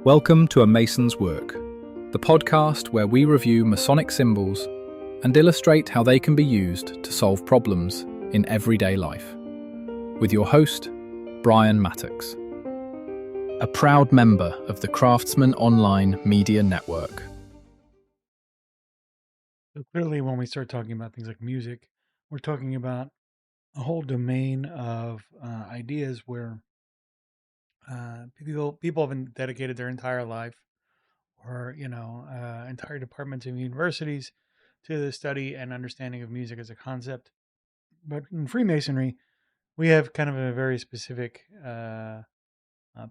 Welcome to A Mason's Work, the podcast where we review Masonic symbols and illustrate how they can be used to solve problems in everyday life. With your host, Brian Mattox, a proud member of the Craftsman Online Media Network. So clearly, when we start talking about things like music, we're talking about a whole domain of ideas where people have been dedicated their entire life, or entire departments of universities, to the study and understanding of music as a concept. But in Freemasonry, we have kind of a very specific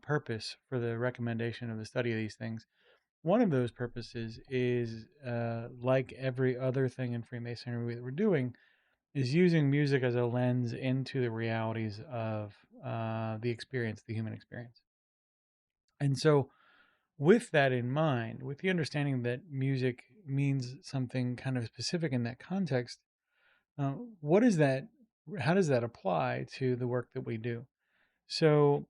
purpose for the recommendation of the study of these things. One of those purposes is, like every other thing in Freemasonry that we're doing, is using music as a lens into the realities of the experience, the human experience. And so, with that in mind, with the understanding that music means something kind of specific in that context, what is that? How does that apply to the work that we do? So,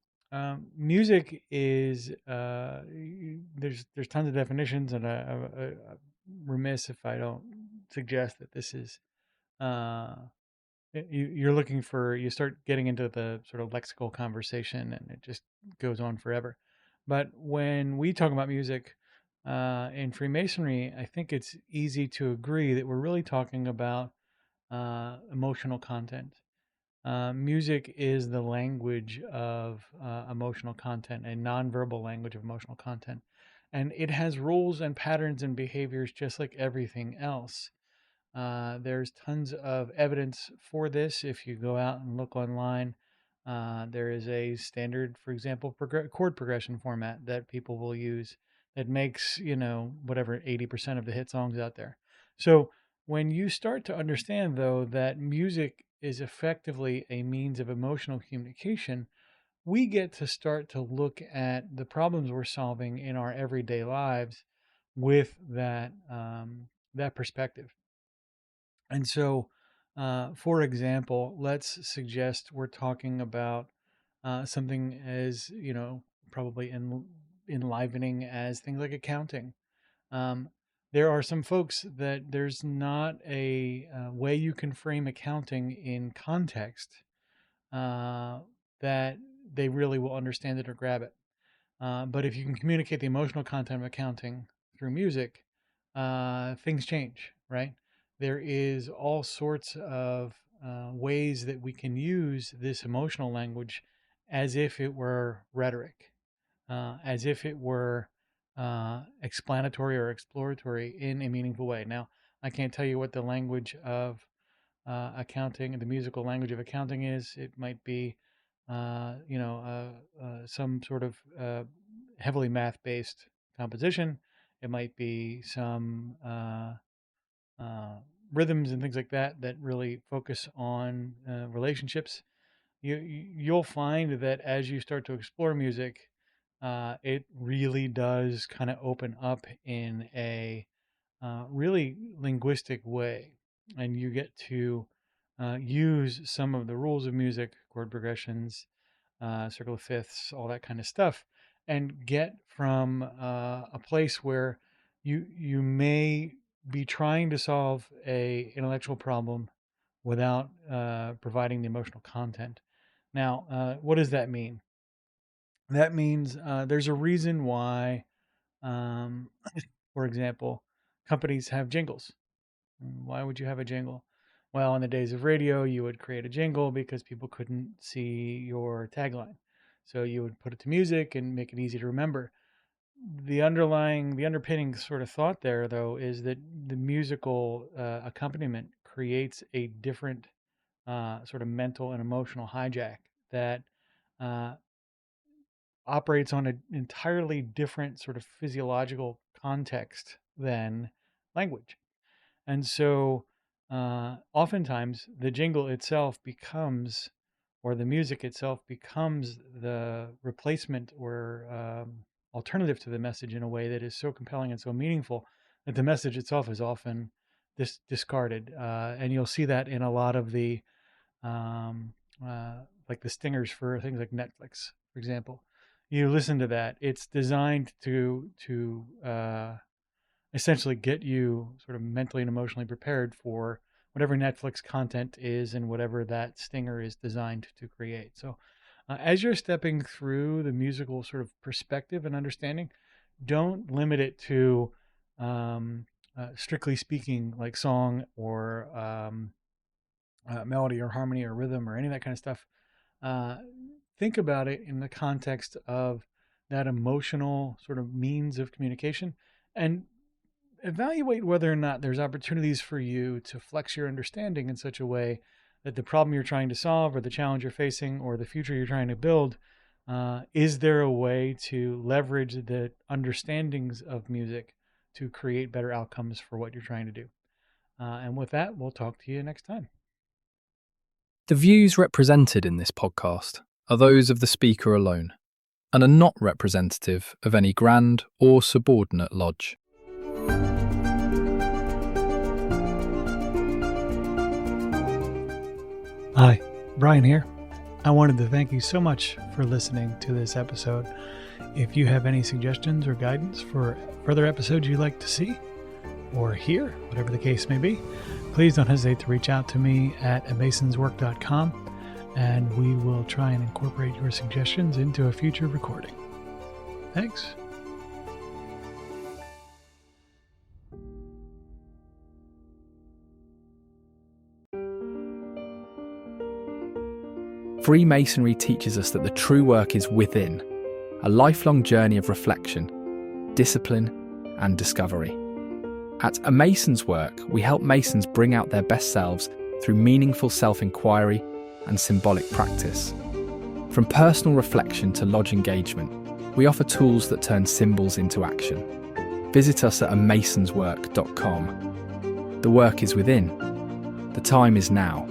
music is there's tons of definitions, and I'm remiss if I don't suggest that this is uh, you're looking for, you start getting into the sort of lexical conversation and it just goes on forever. But when we talk about music in Freemasonry, I think it's easy to agree that we're really talking about emotional content. Music is the language of emotional content, a nonverbal language of emotional content. And it has rules and patterns and behaviors just like everything else. There's tons of evidence for this. If you go out and look online, there is a standard, for example, chord progression format that people will use that makes, whatever, 80% of the hit songs out there. So when you start to understand, though, that music is effectively a means of emotional communication, we get to start to look at the problems we're solving in our everyday lives with that perspective. And so, for example, let's suggest we're talking about something as, probably enlivening as things like accounting. Um, there are some folks that there's not a way you can frame accounting in context uh, that they really will understand it or grab it. But if you can communicate the emotional content of accounting through music, things change, right? There is all sorts of ways that we can use this emotional language as if it were rhetoric, as if it were explanatory or exploratory in a meaningful way. Now, I can't tell you what the language of accounting, the musical language of accounting is. It might be, some sort of heavily math-based composition. It might be some uh, rhythms and things like that that really focus on relationships. You'll find that as you start to explore music, it really does kind of open up in a really linguistic way, and you get to use some of the rules of music, chord progressions, circle of fifths, all that kind of stuff, and get from a place where you may be trying to solve a intellectual problem without providing the emotional content. Now, what does that mean? That means there's a reason why, um, for example, companies have jingles. Why would you have a jingle? Well, in the days of radio, you would create a jingle because people couldn't see your tagline. So you would put it to music and make it easy to remember. The underpinning sort of thought there, though, is that the musical accompaniment creates a different sort of mental and emotional hijack that uh, operates on an entirely different sort of physiological context than language. And so, oftentimes, the jingle itself becomes, or the music itself becomes, the replacement or alternative to the message in a way that is so compelling and so meaningful that the message itself is often discarded. And you'll see that in a lot of the, um, like the stingers for things like Netflix, for example. you listen to that. It's designed to essentially get you sort of mentally and emotionally prepared for whatever Netflix content is and whatever that stinger is designed to create. So, as you're stepping through the musical sort of perspective and understanding, don't limit it to strictly speaking, like song or melody or harmony or rhythm or any of that kind of stuff. Uh, think about it in the context of that emotional sort of means of communication, and evaluate whether or not there's opportunities for you to flex your understanding in such a way that the problem you're trying to solve or the challenge you're facing or the future you're trying to build, is there a way to leverage the understandings of music to create better outcomes for what you're trying to do? And with that, we'll talk to you next time. The views represented in this podcast are those of the speaker alone and are not representative of any grand or subordinate lodge. Hi, Brian here. I wanted to thank you so much for listening to this episode. If you have any suggestions or guidance for further episodes you'd like to see or hear, whatever the case may be, please don't hesitate to reach out to me at masonswork.com, and we will try and incorporate your suggestions into a future recording. Thanks. Freemasonry teaches us that the true work is within, a lifelong journey of reflection, discipline, and discovery. At A Mason's Work, we help Masons bring out their best selves through meaningful self-inquiry and symbolic practice. From personal reflection to lodge engagement, we offer tools that turn symbols into action. Visit us at amasonswork.com. The work is within. The time is now.